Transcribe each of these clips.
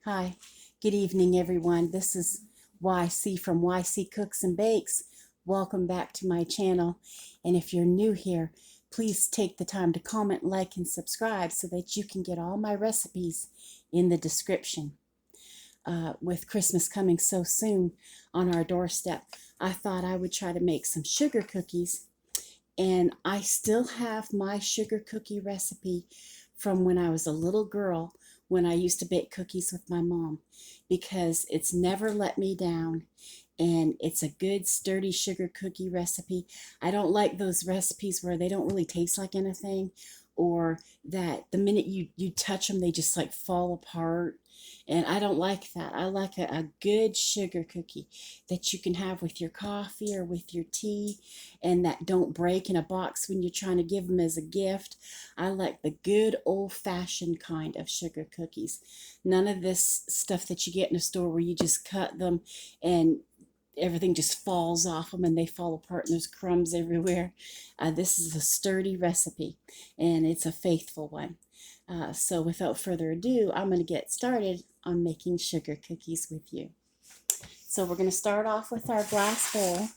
Hi, good evening, everyone. This is YC from YC Cooks and Bakes. Welcome back to my channel. And if you're new here, please take the time to comment, like, and subscribe so that you can get all my recipes in the description. With Christmas coming so soon on our doorstep, I thought I would try to make some sugar cookies. And I still have my sugar cookie recipe from when I was a little girl, when I used to bake cookies with my mom, because it's never let me down. And it's a good sturdy sugar cookie recipe. I don't like those recipes where they don't really taste like anything, or that the minute you touch them they just like fall apart. And I don't like that. I like a good sugar cookie that you can have with your coffee or with your tea, and that don't break in a box when you're trying to give them as a gift. I like the good old-fashioned kind of sugar cookies. None of this stuff that you get in a store where you just cut them and everything just falls off them and they fall apart and there's crumbs everywhere. This is a sturdy recipe and it's a faithful one. So without further ado, I'm going to get started on making sugar cookies with you. So we're going to start off with our glass bowl,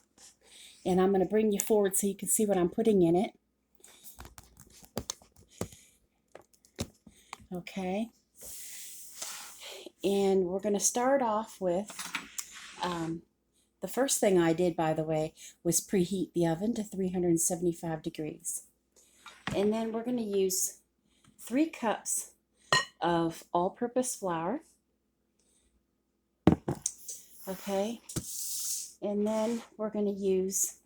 and I'm going to bring you forward so you can see what I'm putting in it. Okay. And we're going to start off with, the first thing I did, by the way, was preheat the oven to 375 degrees. And then we're going to use 3 cups of all-purpose flour. Okay. And then we're going to use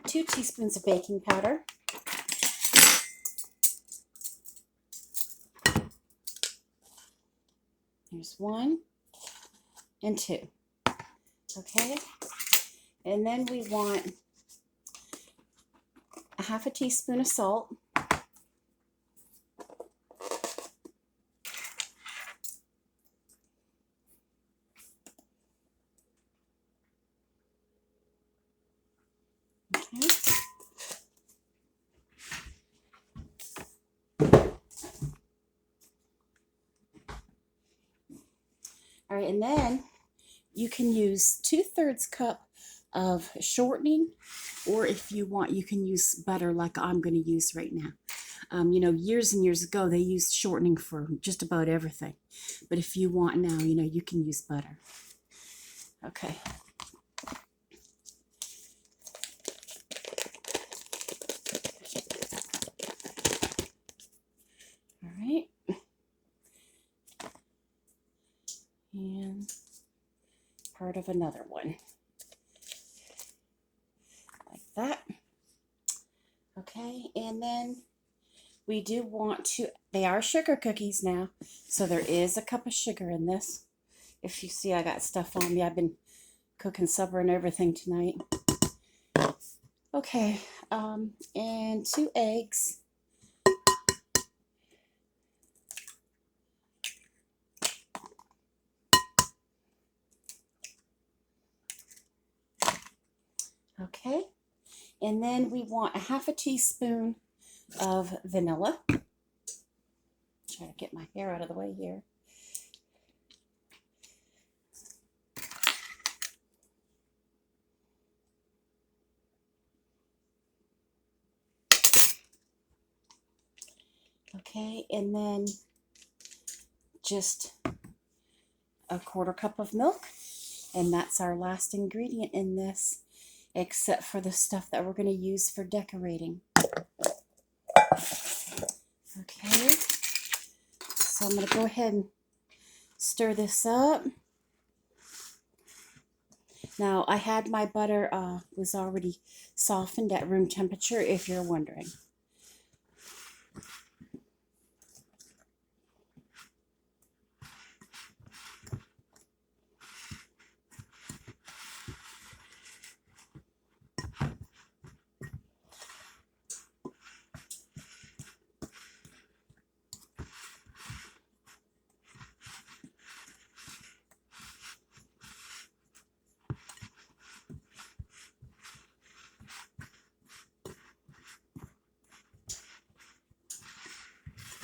2 teaspoons of baking powder. There's 1 and 2. Okay. And then we want a half a teaspoon of salt. Okay. All right, and then you can use 2/3 cup of shortening, or if you want, you can use butter like I'm going to use right now. Years and years ago, they used shortening for just about everything. But if you want now, you can use butter. Okay. All right. And part of another one. Like that. Okay, and then we do want to, they are sugar cookies now, so there is a cup of sugar in this. If you see, I got stuff on me. I've been cooking supper and everything tonight. Okay, and 2 eggs. Okay, and then we want a half a teaspoon of vanilla. Try to get my hair out of the way here. Okay, and then just a 1/4 cup of milk, and that's our last ingredient in this, except for the stuff that we're going to use for decorating. Okay, so I'm going to go ahead and stir this up. Now, I had my butter was already softened at room temperature, if you're wondering.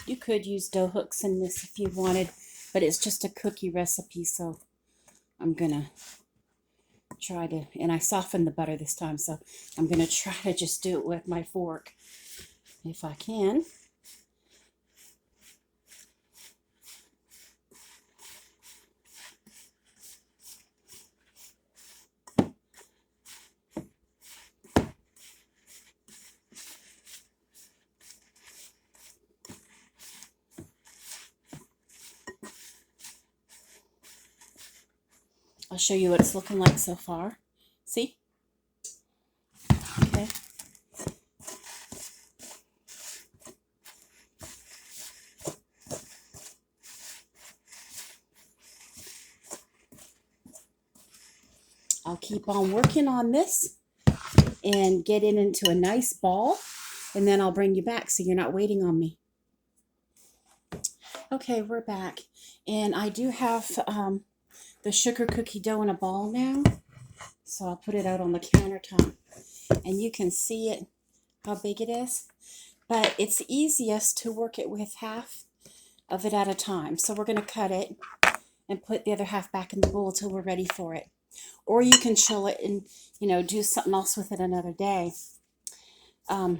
You could use dough hooks in this if you wanted, but it's just a cookie recipe, so I'm gonna try to, and I softened the butter this time, so I'm gonna try to just do it with my fork if I can. I'll show you what it's looking like so far. See? Okay. I'll keep on working on this and get it into a nice ball, and then I'll bring you back so you're not waiting on me. Okay, we're back, and I do have the sugar cookie dough in a ball now, so I'll put it out on the countertop, and you can see it, how big it is, but it's easiest to work it with half of it at a time. So we're going to cut it and put the other half back in the bowl till we're ready for it, or you can chill it and, you know, do something else with it another day. I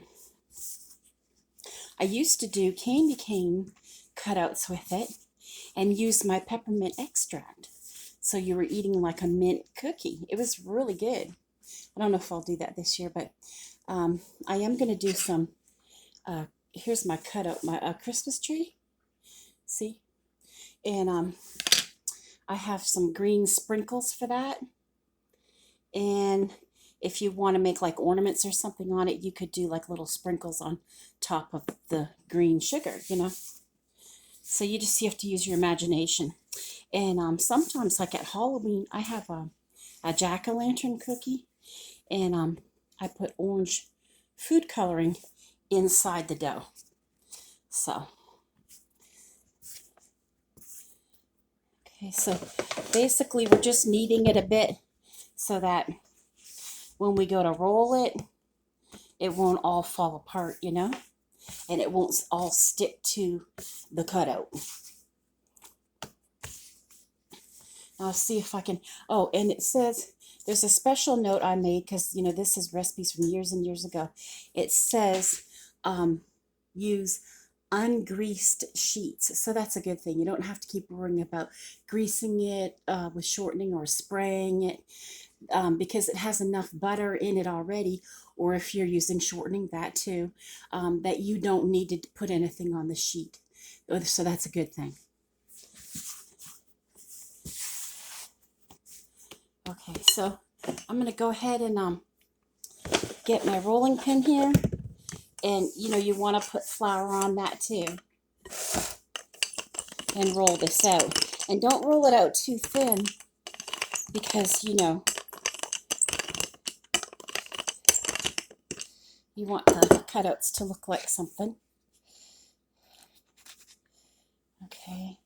used to do candy cane cutouts with it and use my peppermint extract. So you were eating like a mint cookie. It was really good. I don't know if I'll do that this year, but I am going to do some, here's my cutout, my Christmas tree. See? And I have some green sprinkles for that. And if you want to make like ornaments or something on it, you could do like little sprinkles on top of the green sugar, you know. So you just have to use your imagination. And sometimes, like at Halloween, I have a jack-o'-lantern cookie, and I put orange food coloring inside the dough. So, okay, so basically we're just kneading it a bit so that when we go to roll it, it won't all fall apart, you know, and it won't all stick to the cutout. I'll see if I can, oh, and it says, there's a special note I made because, you know, this is recipes from years and years ago. It says use ungreased sheets. So that's a good thing. You don't have to keep worrying about greasing it with shortening or spraying it because it has enough butter in it already, or if you're using shortening, that too, that you don't need to put anything on the sheet. So that's a good thing. Okay, so I'm going to go ahead and get my rolling pin here. And, you know, you want to put flour on that too. And roll this out. And don't roll it out too thin because, you know, you want the cutouts to look like something. Okay.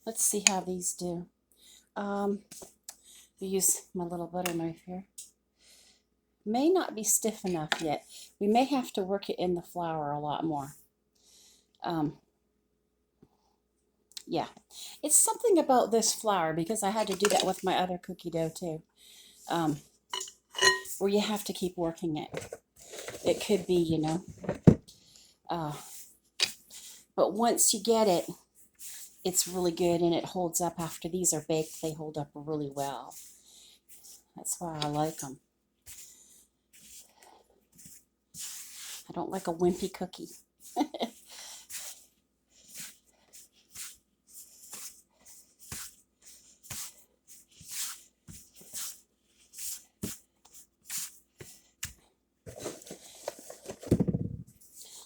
Let's see how these do. Use my little butter knife here. May not be stiff enough yet. We may have to work it in the flour a lot more. Yeah, it's something about this flour, because I had to do that with my other cookie dough too, where you have to keep working it. It could be, you know, but once you get it, it's really good and it holds up. After these are baked, they hold up really well. That's why I like them. I don't like a wimpy cookie.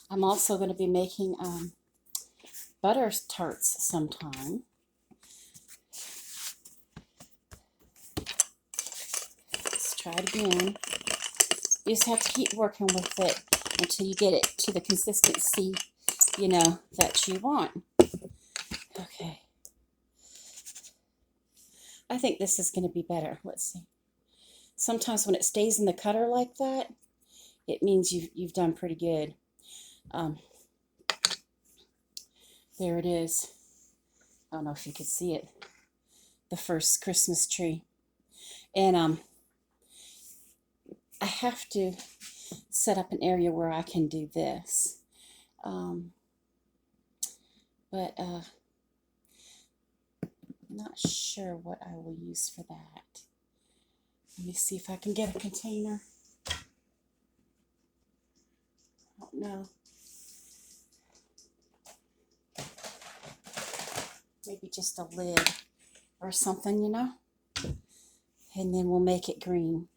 I'm also going to be making butter tarts sometime. Let's try it again. You just have to keep working with it until you get it to the consistency, you know, that you want. Okay. I think this is going to be better. Let's see. Sometimes when it stays in the cutter like that, it means you've done pretty good. There it is. I don't know if you could see it. The first Christmas tree. And I have to set up an area where I can do this. But I'm not sure what I will use for that. Let me see if I can get a container. I don't know. Maybe just a lid or something, you know? And then we'll make it green.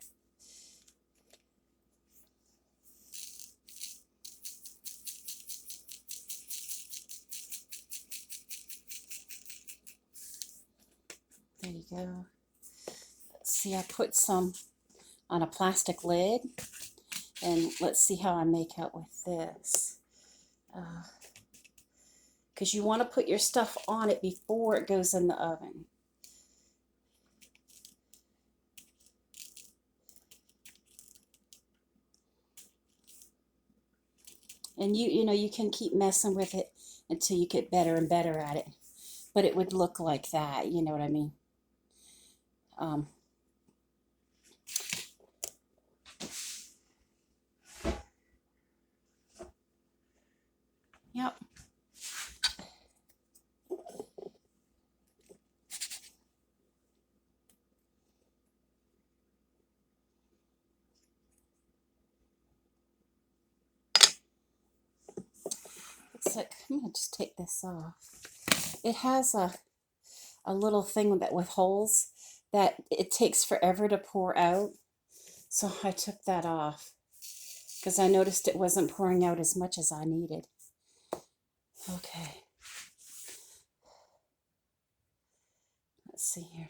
There you go. Let's see, I put some on a plastic lid. And let's see how I make out with this. Because you want to put your stuff on it before it goes in the oven. And you know, you can keep messing with it until you get better and better at it. But it would look like that, you know what I mean? Yep. Looks like, I'm going to just take this off. It has a little thing that with holes that it takes forever to pour out. So I took that off because I noticed it wasn't pouring out as much as I needed. Okay. Let's see here.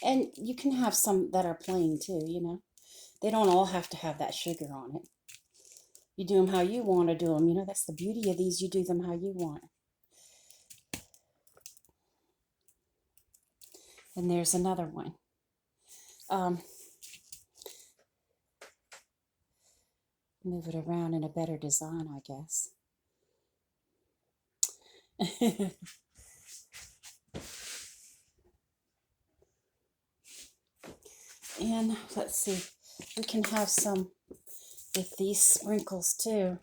And you can have some that are plain too, you know. They don't all have to have that sugar on it. You do them how you want to do them. You know, that's the beauty of these. You do them how you want. And there's another one. Move it around in a better design, I guess. And let's see, we can have some with these sprinkles too.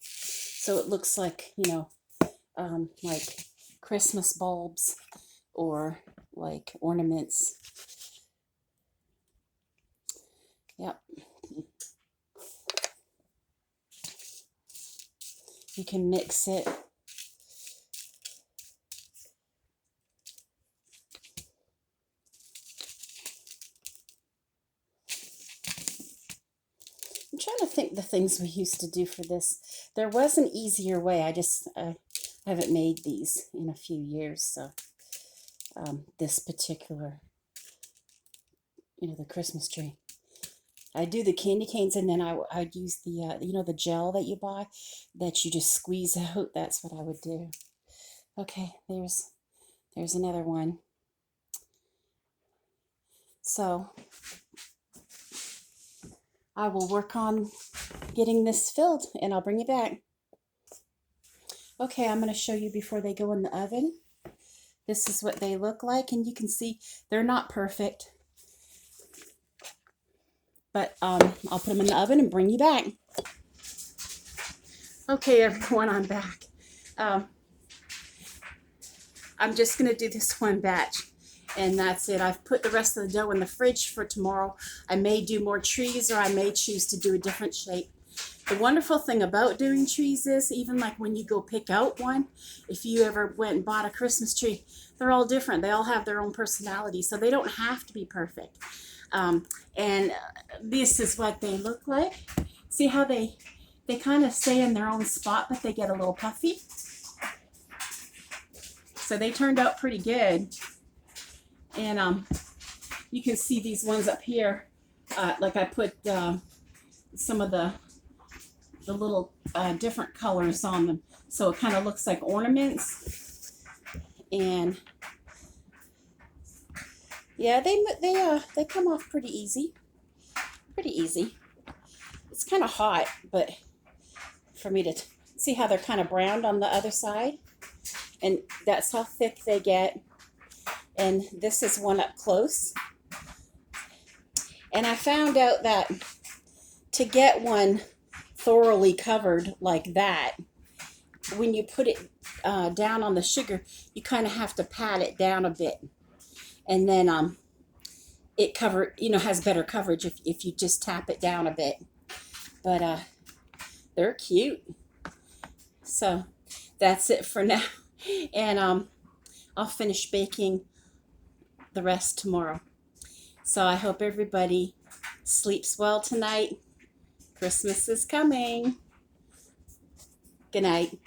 So it looks like, you know, like Christmas bulbs or like ornaments. Yep. You can mix it. I'm trying to think the things we used to do for this. There was an easier way. I haven't made these in a few years, so this particular, you know, the Christmas tree. I do the candy canes, and then I'd use the, you know, the gel that you buy that you just squeeze out. That's what I would do. Okay, there's another one. So I will work on getting this filled, and I'll bring you back. Okay, I'm going to show you before they go in the oven. This is what they look like, and you can see they're not perfect. But I'll put them in the oven and bring you back. Okay, everyone, I'm back. I'm just going to do this one batch, and that's it. I've put the rest of the dough in the fridge for tomorrow. I may do more trees, or I may choose to do a different shape. The wonderful thing about doing trees is, even like when you go pick out one, if you ever went and bought a Christmas tree, they're all different. They all have their own personality, so they don't have to be perfect. And this is what they look like. See how they kind of stay in their own spot, but they get a little puffy. So they turned out pretty good. And you can see these ones up here, like I put some of the little different colors on them, so it kind of looks like ornaments. And yeah, they come off pretty easy. easy. It's kind of hot, but for me to see how they're kind of browned on the other side. And that's how thick they get. And this is one up close. And I found out that to get one thoroughly covered like that, when you put it down on the sugar, you kind of have to pat it down a bit. And then it has better coverage if you just tap it down a bit. But they're cute. So that's it for now. And I'll finish baking the rest tomorrow. So I hope everybody sleeps well tonight. Christmas is coming. Good night.